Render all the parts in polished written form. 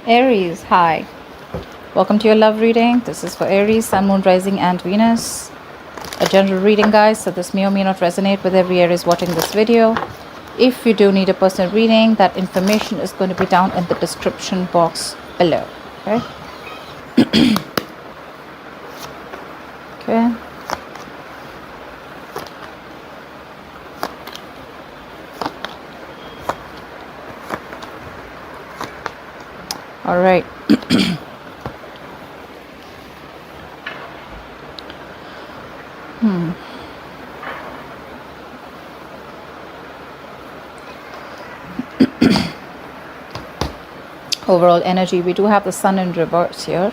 Aries, hi. Welcome to your love reading. This is for Aries, Sun, Moon, Rising, and Venus. A general reading, guys, so this may or may not resonate with every Aries watching this video. If you do need a personal reading, that information is going to be down in the description box below. Okay? Okay. All right. Overall energy, we do have the Sun in reverse here.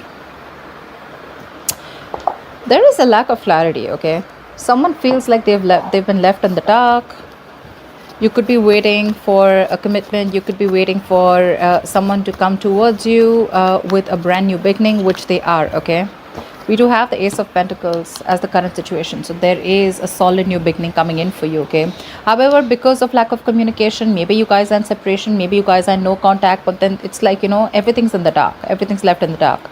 There is a lack of clarity, okay? Someone feels like they've been left in the dark. You could be waiting for a commitment. You could be waiting for someone to come towards you with a brand new beginning, which they are, okay? We do have the Ace of Pentacles as the current situation. So there is a solid new beginning coming in for you, okay? However, because of lack of communication, maybe you guys are in separation, maybe you guys are in no contact, but then it's like, you know, everything's in the dark. Everything's left in the dark.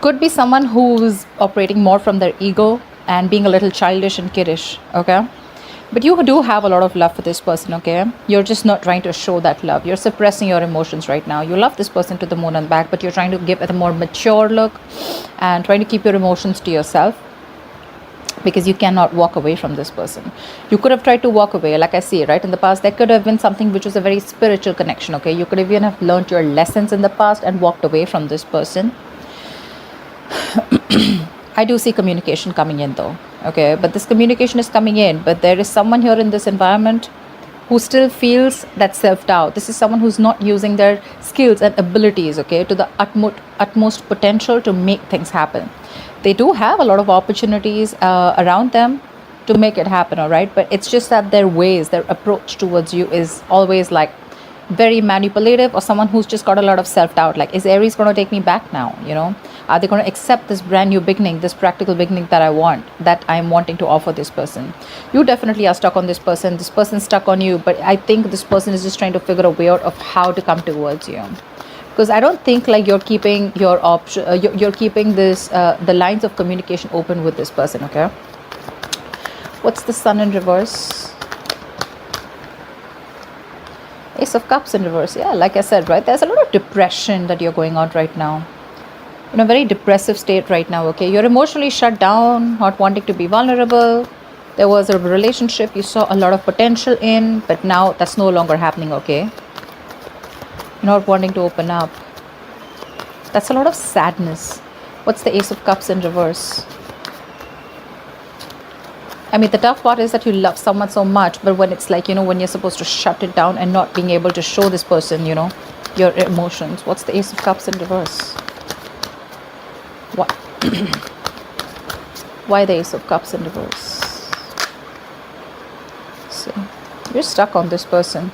Could be someone who's operating more from their ego and being a little childish and kiddish, okay? But you do have a lot of love for this person, okay? You're just not trying to show that love. You're suppressing your emotions right now. You love this person to the moon and back, but you're trying to give it a more mature look and trying to keep your emotions to yourself because you cannot walk away from this person. You could have tried to walk away, like I see, right? In the past, there could have been something which was a very spiritual connection, okay? You could have even have learned your lessons in the past and walked away from this person. I do see communication coming in though, okay? But this communication is coming in, but there is someone here in this environment who still feels that self-doubt. This is someone who's not using their skills and abilities, okay, to the utmost potential to make things happen. They do have a lot of opportunities around them to make it happen, all right? But it's just that their ways, their approach towards you is always like very manipulative, or someone who's just got a lot of self-doubt. Like, is Aries going to take me back now, you know? Are they going to accept this brand new beginning, this practical beginning that I want, that I'm wanting to offer this person? You definitely are stuck on this person. This person's stuck on you, but I think this person is just trying to figure a way out of how to come towards you. Because I don't think like you're keeping your option, you're keeping this, the lines of communication open with this person, okay? What's the Sun in reverse? Ace of Cups in reverse. Yeah, like I said, right? There's a lot of depression that you're going on right now. In a very depressive state right now, okay? You're emotionally shut down, not wanting to be vulnerable. There was a relationship you saw a lot of potential in, but now that's no longer happening, okay? You're not wanting to open up. That's a lot of sadness. What's the Ace of Cups in reverse? I mean, the tough part is that you love someone so much, but when it's like, you know, when you're supposed to shut it down and not being able to show this person, you know, your emotions. What's the Ace of Cups in reverse? What? Why the Ace of Cups in reverse? So, you're stuck on this person.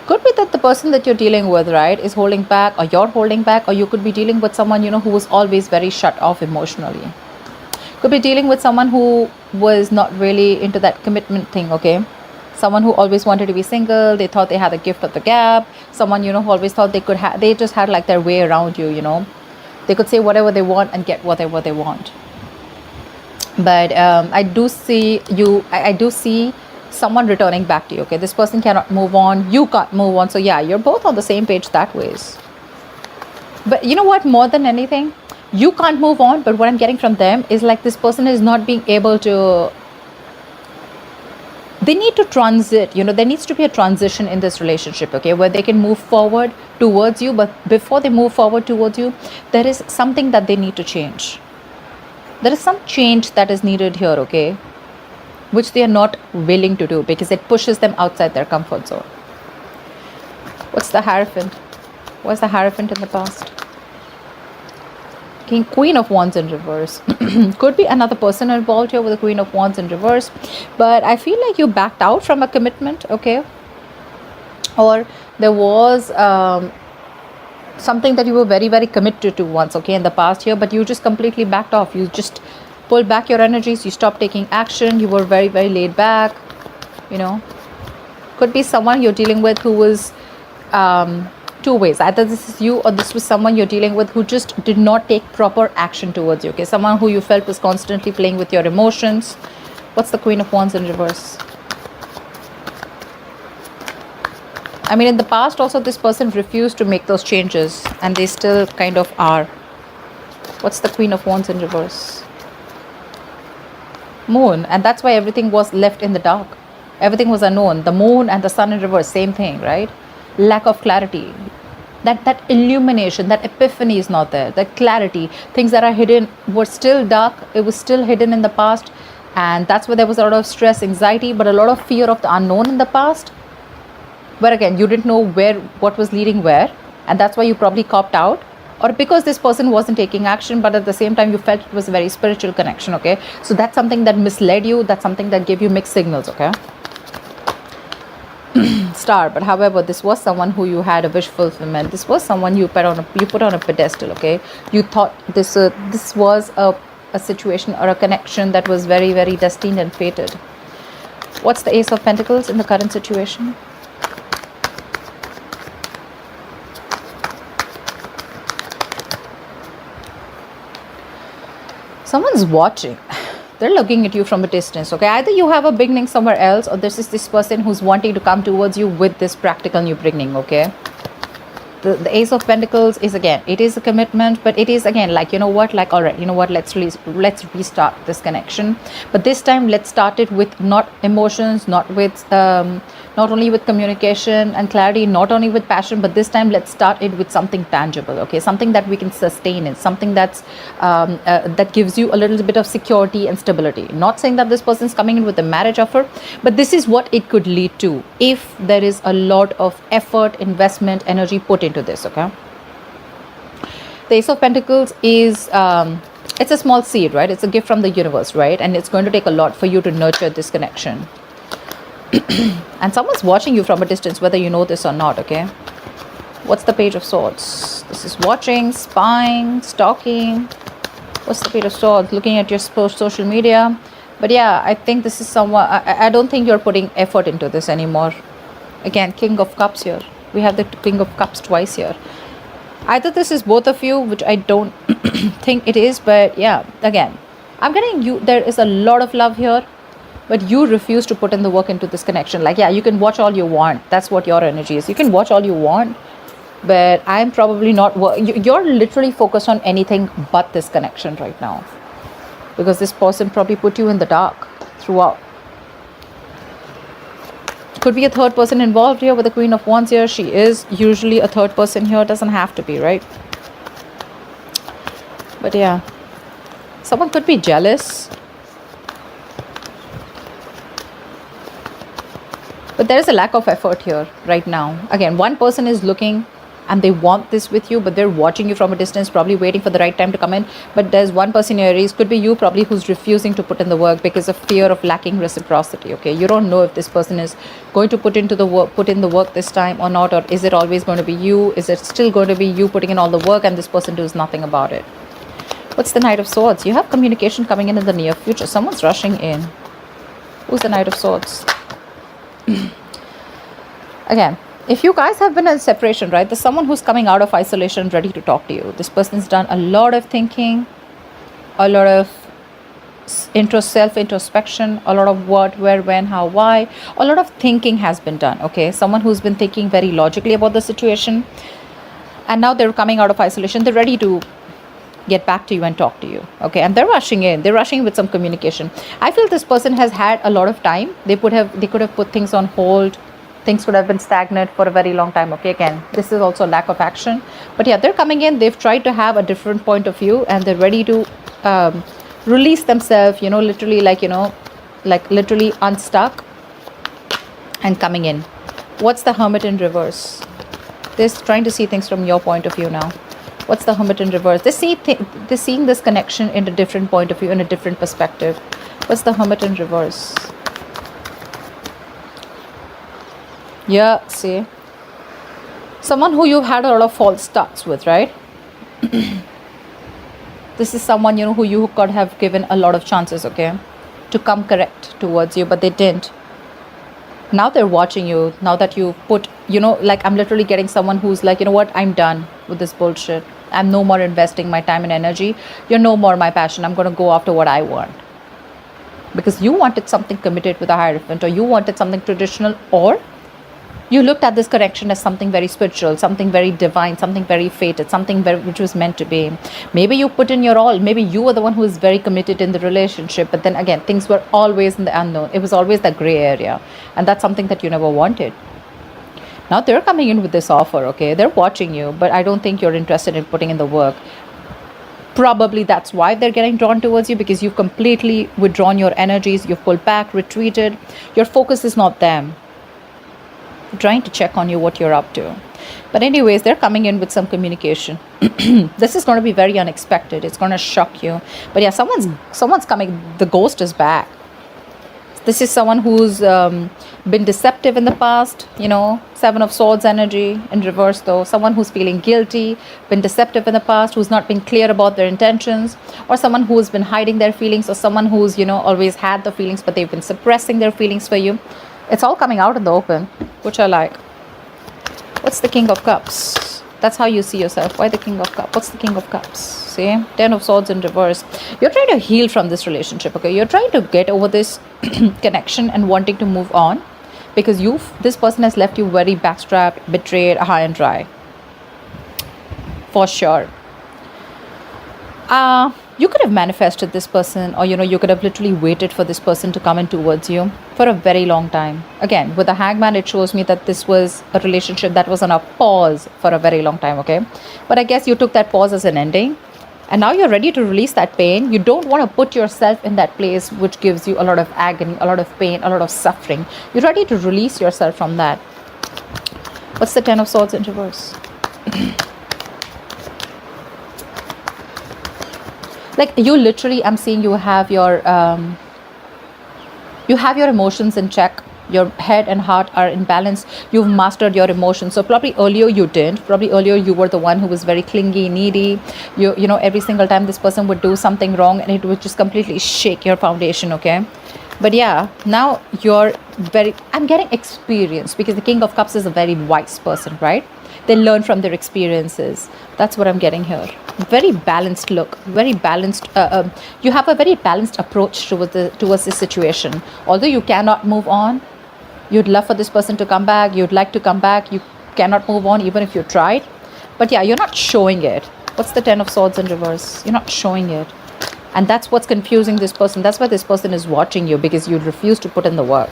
Could be that the person that you're dealing with, right, is holding back, or you're holding back, or you could be dealing with someone, you know, who was always very shut off emotionally. Could be dealing with someone who was not really into that commitment thing, okay? Someone who always wanted to be single. They thought they had the gift of the gab. Someone, you know, who always thought they could have, they just had like their way around you, you know? They could say whatever they want and get whatever they want. But I do see you, I do see someone returning back to you, okay? This person cannot move on. You can't move on. So yeah, you're both on the same page that ways. But you know what? More than anything, you can't move on, but what I'm getting from them is like this person is not being able to, they need to transit, you know, there needs to be a transition in this relationship, okay, where they can move forward towards you, but before they move forward towards you, there is something that they need to change. There is some change that is needed here, okay, which they are not willing to do because it pushes them outside their comfort zone. What's the Hierophant? What's the Hierophant in the past? Queen of Wands in reverse. Could be another person involved here with the Queen of Wands in reverse, but I feel like you backed out from a commitment, okay? Or there was something that you were very, very committed to once, okay, in the past here, but you just completely backed off. You just pulled back your energies. You stopped taking action. You were very, very laid back, you know. Could be someone you're dealing with who was two ways. Either this is you or this was someone you're dealing with who just did not take proper action towards you. Okay, someone who you felt was constantly playing with your emotions. What's the Queen of Wands in reverse? I mean, in the past also this person refused to make those changes and they still kind of are. What's the Queen of Wands in reverse? Moon. And that's why everything was left in the dark. Everything was unknown. The moon and the sun in reverse, same thing, right? Lack of clarity. That illumination, that epiphany is not there. That clarity, things that are hidden were still dark. It was still hidden in the past. And that's where there was a lot of stress, anxiety, but a lot of fear of the unknown in the past. Where again, you didn't know what was leading where. And that's why you probably copped out. Or because this person wasn't taking action, but at the same time you felt it was a very spiritual connection, okay? So that's something that misled you. That's something that gave you mixed signals, okay? Star. But however, this was someone who you had a wish fulfillment. This was someone you put on a pedestal, okay? You thought this was a situation or a connection that was very, very destined and fated. What's the Ace of Pentacles in the current situation? Someone's watching. They're looking at you from a distance, okay? Either you have a beginning somewhere else or this is this person who's wanting to come towards you with this practical new beginning, okay? The Ace of Pentacles is, again, it is a commitment, but it is, again, like, you know what, like, all right, you know what, let's restart this connection. But this time, let's start it with not emotions, not only with communication and clarity, not only with passion, but this time let's start it with something tangible, okay? Something that we can sustain in, something that's that gives you a little bit of security and stability. Not saying that this person's coming in with a marriage offer, but this is what it could lead to if there is a lot of effort, investment, energy put into this, okay? The Ace of Pentacles is it's a small seed, right? It's a gift from the universe, right? And it's going to take a lot for you to nurture this connection. And someone's watching you from a distance, whether you know this or not, okay? What's the Page of Swords? This is watching, spying, stalking. What's the Page of Swords? Looking at your social media. But yeah, I think this is someone, I don't think you're putting effort into this anymore. Again, King of Cups here. We have the King of Cups twice here. Either this is both of you, which I don't think it is, but yeah, again, I'm getting you, there is a lot of love here, but you refuse to put in the work into this connection. Like, yeah, you can watch all you want. That's what your energy is. You can watch all you want, but I'm probably not, you're literally focused on anything but this connection right now. Because this person probably put you in the dark throughout. Could be a third person involved here with the Queen of Wands here. She is usually a third person here. Doesn't have to be, right? But yeah, someone could be jealous. But there is a lack of effort here right now. Again, one person is looking and they want this with you, but they're watching you from a distance, probably waiting for the right time to come in. But there's one person in Aries, could be you probably, who's refusing to put in the work because of fear of lacking reciprocity, okay? You don't know if this person is going to put in the work this time or not, or is it always going to be you? Is it still going to be you putting in all the work and this person does nothing about it? What's the Knight of Swords? You have communication coming in the near future. Someone's rushing in. Who's the Knight of Swords? Again, if you guys have been in separation, right, there's someone who's coming out of isolation ready to talk to you. This person's done a lot of thinking, a lot of self-introspection, a lot of what, where, when, how, why. A lot of thinking has been done, okay? Someone who's been thinking very logically about the situation. And now they're coming out of isolation. They're ready to get back to you and talk to you, okay? And they're rushing in. They're rushing with some communication. I feel this person has had a lot of time. They could have put things on hold. Things could have been stagnant for a very long time, okay? Again, this is also lack of action. But yeah, they're coming in. They've tried to have a different point of view and they're ready to release themselves, you know, literally literally unstuck and coming in. What's the Hermit in reverse? They're trying to see things from your point of view now. What's the Hermit in reverse? They're seeing this connection in a different point of view, in a different perspective. What's the Hermit in reverse? Yeah, see, someone who you've had a lot of false starts with, right? This is someone, you know, who you could have given a lot of chances, okay, to come correct towards you, but they didn't. Now they're watching you. Now that you put, like, I'm literally getting someone who's like, you know what, I'm done with this bullshit. I'm no more investing my time and energy. You're no more my passion. I'm going to go after what I want. Because you wanted something committed with a hierophant, or you wanted something traditional, or you looked at this connection as something very spiritual, something very divine, something very fated, something which was meant to be. Maybe you put in your all. Maybe you were the one who was very committed in the relationship. But then again, things were always in the unknown. It was always that gray area. And that's something that you never wanted. Now they're coming in with this offer, okay? They're watching you, but I don't think you're interested in putting in the work. Probably that's why they're getting drawn towards you, because you've completely withdrawn your energies. You've pulled back, retreated. Your focus is not them. Trying to check on you, what you're up to. But anyways, they're coming in with some communication. This is going to be very unexpected. It's going to shock you. But yeah, someone's coming. The ghost is back. This is someone who's been deceptive in the past, 7 of Swords energy in reverse though. Someone who's feeling guilty, been deceptive in the past, who's not been clear about their intentions, or someone who's been hiding their feelings, or someone who's, always had the feelings, but they've been suppressing their feelings for you. It's all coming out in the open, which I like. What's the King of Cups? That's how you see yourself. Why the King of Cups? What's the King of Cups? See? 10 of Swords in reverse. You're trying to heal from this relationship, okay? You're trying to get over this connection and wanting to move on, because this person has left you very backstrapped, betrayed, high and dry. For sure. You could have manifested this person, or you could have literally waited for this person to come in towards you for a very long time. Again, with the Hangman, it shows me that this was a relationship that was on a pause for a very long time, okay? But I guess you took that pause as an ending, and now you're ready to release that pain. You don't want to put yourself in that place which gives you a lot of agony, a lot of pain, a lot of suffering. You're ready to release yourself from that. What's the 10 of Swords in reverse? Like, you literally, I'm seeing you have your emotions in check. Your head and heart are in balance. You've mastered your emotions. So probably earlier you didn't. Probably earlier you were the one who was very clingy, needy. Every single time this person would do something wrong, and it would just completely shake your foundation, okay? But yeah, now I'm getting experience, because the King of Cups is a very wise person, right? They learn from their experiences. That's what I'm getting here. Very balanced look, very balanced. You have a very balanced approach towards this situation. Although you cannot move on, you'd love for this person to come back. You'd like to come back. You cannot move on even if you tried. But yeah, you're not showing it. What's the 10 of Swords in reverse? You're not showing it. And that's what's confusing this person. That's why this person is watching you, because you refuse to put in the work.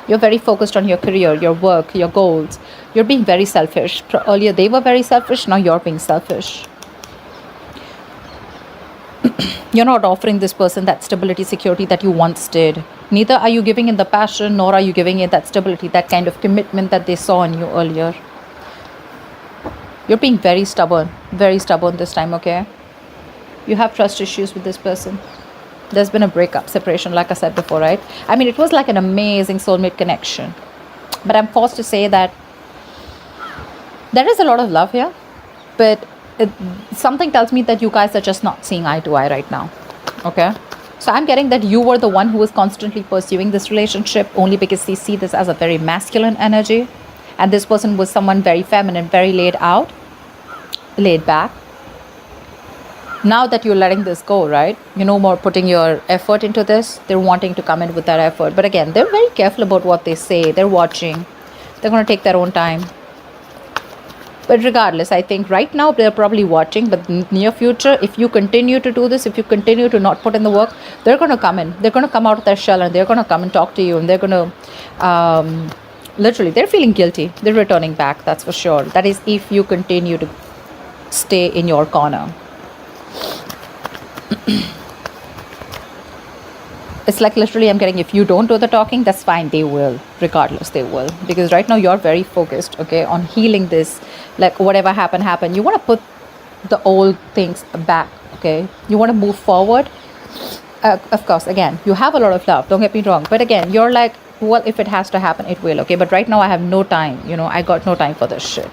You're very focused on your career, your work, your goals. You're being very selfish. Earlier they were very selfish. Now you're being selfish. You're not offering this person that stability, security that you once did. Neither are you giving it the passion, nor are you giving it that stability, that kind of commitment that they saw in you earlier. You're being very stubborn this time, okay? You have trust issues with this person. There's been a breakup, separation, like I said before, right? I mean, it was like an amazing soulmate connection. But I'm forced to say that there is a lot of love here, but something tells me that you guys are just not seeing eye to eye right now, okay? So I'm getting that you were the one who was constantly pursuing this relationship only because they see this as a very masculine energy, and this person was someone very feminine, very laid back. Now that you're letting this go, right? You're no more putting your effort into this. They're wanting to come in with that effort. But again, they're very careful about what they say. They're watching. They're going to take their own time. But regardless, I think right now they're probably watching. But in near future, if you continue to do this, if you continue to not put in the work, they're going to come in. They're going to come out of their shell, and they're going to come and talk to you. And they're going to, literally, they're feeling guilty. They're returning back, that's for sure. That is if you continue to stay in your corner. It's like literally I'm getting, if you don't do the talking, that's fine, they will, regardless, they will, because right now you're very focused, okay, on healing this. Like, whatever happened, you want to put the old things back, okay? You want to move forward. Of course, again, you have a lot of love, don't get me wrong, but again, you're like, well, if it has to happen, it will, okay? But right now I have no time, I got no time for this shit.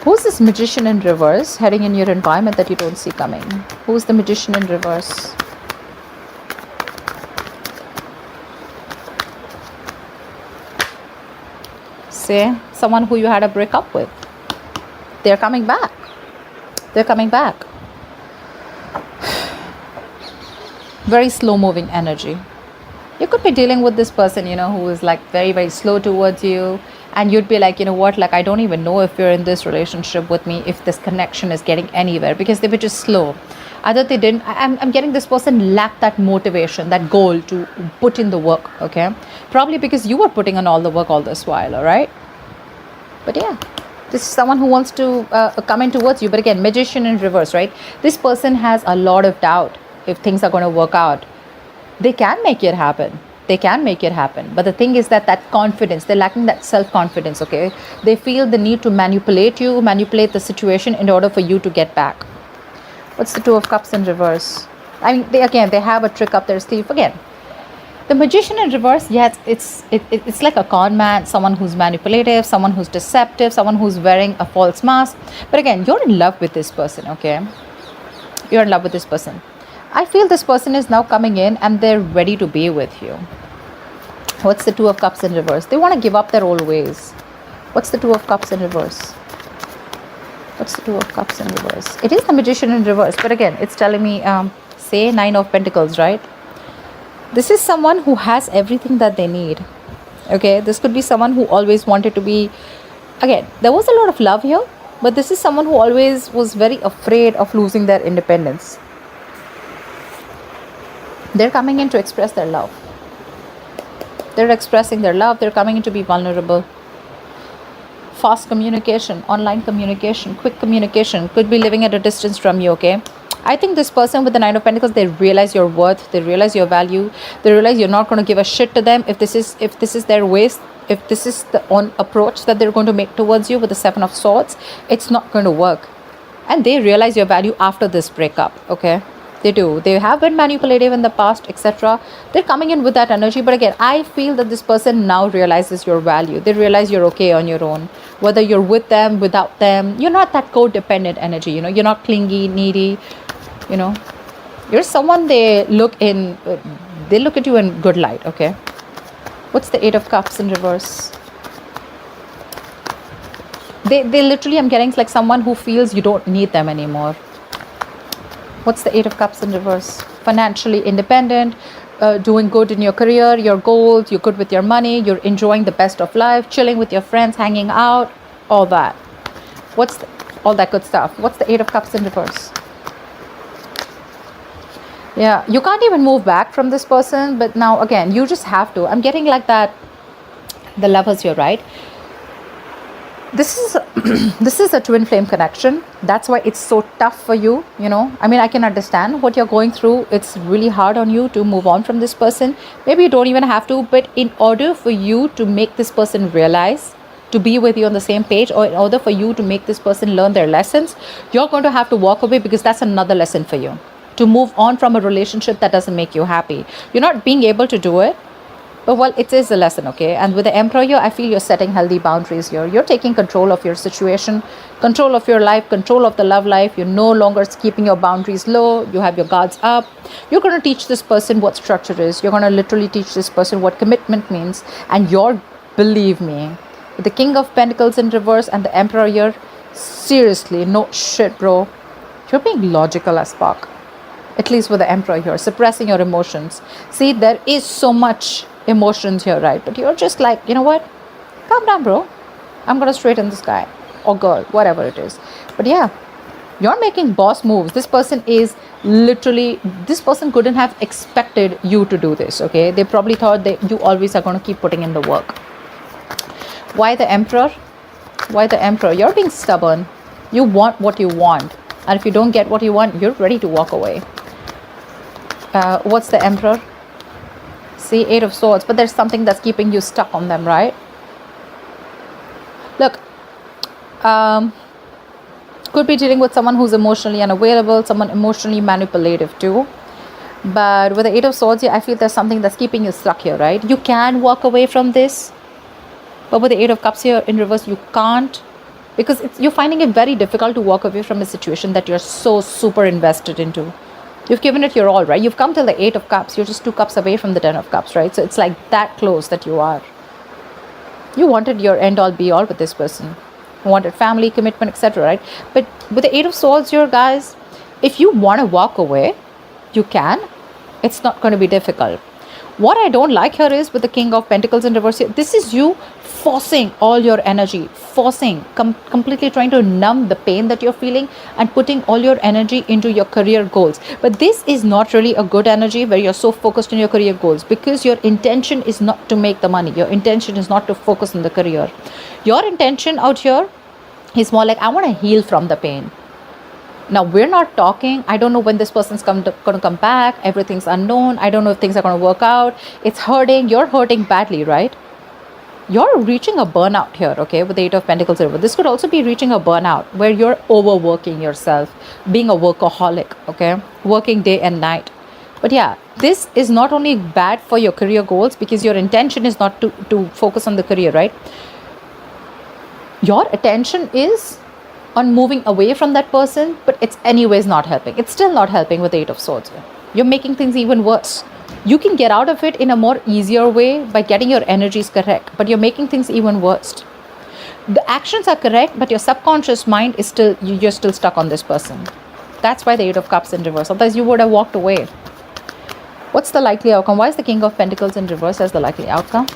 Who's this Magician in reverse heading in your environment that you don't see coming? Who's the Magician in reverse? See, someone who you had a breakup with, they're coming back. They're coming back. Very slow moving energy. You could be dealing with this person, who is like very, very slow towards you. And you'd be like, you know what, like, I don't even know if you're in this relationship with me, if this connection is getting anywhere, because they were just slow. Either they didn't, I'm getting this person lacked that motivation, that goal to put in the work, okay? Probably because you were putting in all the work all this while, all right? But yeah, this is someone who wants to come in towards you. But again, magician in reverse, right? This person has a lot of doubt if things are going to work out. They can make it happen. They can make it happen. But the thing is that confidence, they're lacking that self-confidence, okay? They feel the need to manipulate you, manipulate the situation in order for you to get back. What's the Two of Cups in reverse? I mean, they have a trick up their sleeve. Again, the magician in reverse, yes, it's like a con man, someone who's manipulative, someone who's deceptive, someone who's wearing a false mask. But again, you're in love with this person, okay? You're in love with this person. I feel this person is now coming in and they're ready to be with you. What's the Two of Cups in reverse? They want to give up their old ways. What's the Two of Cups in reverse? What's the Two of Cups in reverse? It is the magician in reverse. But again, it's telling me, say, Nine of Pentacles, right? This is someone who has everything that they need. Okay, this could be someone who always wanted to be... Again, there was a lot of love here. But this is someone who always was very afraid of losing their independence. They're coming in to express their love. They're expressing their love. They're coming in to be vulnerable. Fast communication, online communication, quick communication. Could be living at a distance from you, okay? I think this person with the Nine of Pentacles, they realize your worth. They realize your value. They realize you're not going to give a shit to them if this is their ways. If this is the approach that they're going to make towards you with the Seven of Swords, it's not going to work. And they realize your value after this breakup, okay? They do. They have been manipulative in the past, etc. They're coming in with that energy. But again, I feel that this person now realizes your value. They realize you're okay on your own. Whether you're with them, without them, you're not that codependent energy, You're not clingy, needy, You're someone they look at you in good light, okay? What's the Eight of Cups in reverse? They literally, I'm getting like someone who feels you don't need them anymore. What's the Eight of Cups in reverse? Financially independent, doing good in your career, your goals, you're good with your money, you're enjoying the best of life, chilling with your friends, hanging out, all that. All that good stuff. What's the Eight of Cups in reverse? Yeah, you can't even move back from this person, but now again, you just have to. I'm getting like that, the Lovers here, right? This is a twin flame connection. That's why it's so tough for you, I mean, I can understand what you're going through. It's really hard on you to move on from this person. Maybe you don't even have to, but in order for you to make this person realize to be with you on the same page, or in order for you to make this person learn their lessons, you're going to have to walk away, because that's another lesson for you. To move on from a relationship that doesn't make you happy. You're not being able to do it. But well, it is a lesson, okay? And with the Emperor here, I feel you're setting healthy boundaries here. You're taking control of your situation, control of your life, control of the love life. You're no longer keeping your boundaries low. You have your guards up. You're going to teach this person what structure is. You're going to literally teach this person what commitment means. And believe me, with the King of Pentacles in reverse and the Emperor here, seriously, no shit, bro. You're being logical as fuck. At least with the Emperor here, suppressing your emotions. See, there is so much emotions here, right? But you're just like, you know what? Calm down, bro. I'm gonna straighten this guy or girl, whatever it is. But yeah, you're making boss moves. This person couldn't have expected you to do this, okay? They probably thought that you always are going to keep putting in the work. Why the Emperor? Why the Emperor? You're being stubborn. You want what you want. And if you don't get what you want, you're ready to walk away. What's the Emperor? See, Eight of Swords. But there's something that's keeping you stuck on them, right? Look, could be dealing with someone who's emotionally unavailable, someone emotionally manipulative too. But with the Eight of Swords here, I feel there's something that's keeping you stuck here, right? You can walk away from this. But with the Eight of Cups here in reverse, you can't. Because you're finding it very difficult to walk away from a situation that you're so super invested into. You've given it your all, right? You've come till the Eight of Cups. You're just 2 cups away from the 10 of Cups, right? So it's like that close that you are. You wanted your end all be all with this person. You wanted family, commitment, etc., right? But with the Eight of Swords here, guys, if you want to walk away, you can. It's not going to be difficult. What I don't like here is with the King of Pentacles in reverse here, this is you forcing all your energy, completely trying to numb the pain that you're feeling and putting all your energy into your career goals. But this is not really a good energy where you're so focused on your career goals, because your intention is not to make the money. Your intention is not to focus on the career. Your intention out here is more like, I want to heal from the pain. Now, we're not talking, I don't know when this person's going to come back. Everything's unknown. I don't know if things are going to work out. It's hurting. You're hurting badly, right? You're reaching a burnout here, okay, with the Eight of Pentacles. This could also be reaching a burnout where you're overworking yourself, being a workaholic, okay, working day and night. But yeah, this is not only bad for your career goals, because your intention is not to focus on the career, right? Your attention is on moving away from that person, but it's anyways not helping. It's still not helping with the Eight of Swords. You're making things even worse. You can get out of it in a more easier way by getting your energies correct, but you're making things even worse. The actions are correct, but your subconscious mind is still, you're still stuck on this person. That's why the Eight of Cups in reverse. Otherwise you would have walked away. What's the likely outcome? Why is the King of Pentacles in reverse as the likely outcome?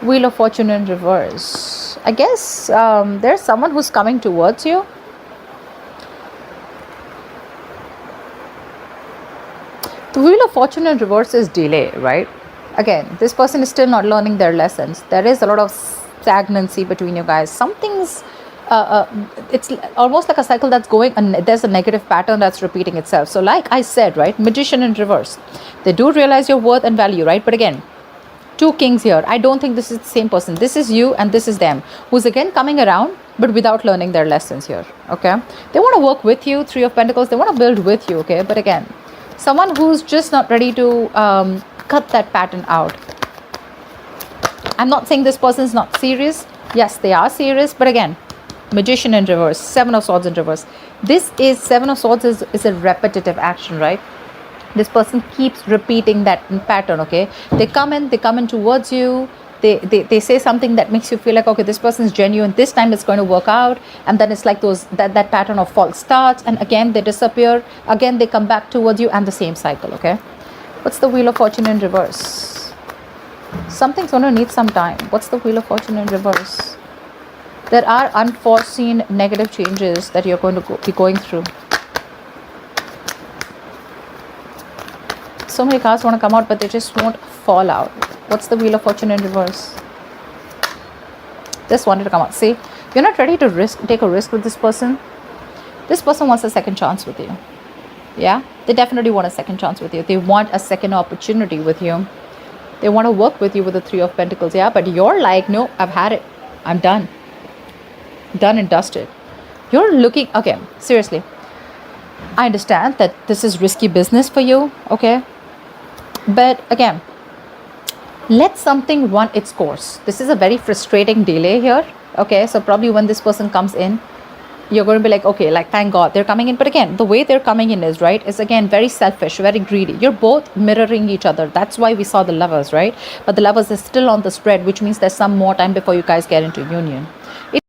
Wheel of Fortune in reverse. I guess there's someone who's coming towards you. The Wheel of Fortune in reverse is delay, right? Again, this person is still not learning their lessons. There is a lot of stagnancy between you guys. Something's it's almost like a cycle that's going, and there's a negative pattern that's repeating itself. So like I said, right, Magician in reverse. They do realize your worth and value, right? But again, two kings here. I don't think this is the same person. This is you and this is them, who's again coming around but without learning their lessons here, okay? They want to work with you, Three of Pentacles. They want to build with you, okay? But again, someone who's just not ready to cut that pattern out. I'm not saying this person is not serious. Yes, they are serious, but again, Magician in reverse, Seven of Swords in reverse. This is, Seven of Swords is a repetitive action, right? This person keeps repeating that pattern, okay? They come in towards you. They say something that makes you feel like, okay, this person is genuine. This time it's going to work out. And then it's like that pattern of false starts. And again, they disappear. Again, they come back towards you, and the same cycle, okay? What's the Wheel of Fortune in reverse? Something's going to need some time. What's the Wheel of Fortune in reverse? There are unforeseen negative changes that you're going to be going through. So many cards want to come out, but they just won't fall out. What's the Wheel of Fortune in reverse? Just wanted to come out. See, you're not ready to take a risk with this person. This person wants a second chance with you. Yeah, they definitely want a second chance with you. They want a second opportunity with you. They want to work with you with the Three of Pentacles. Yeah, but you're like, no, I've had it. I'm done. Done and dusted. You're looking, okay, seriously. I understand that this is risky business for you, okay? But again, let something run its course. This is a very frustrating delay here, okay? So probably when this person comes in, you're going to be like, okay, like, thank God they're coming in. But again, the way they're coming in is, right, is again very selfish, very greedy. You're both mirroring each other. That's why we saw the Lovers, right? But the Lovers is still on the spread, which means there's some more time before you guys get into union.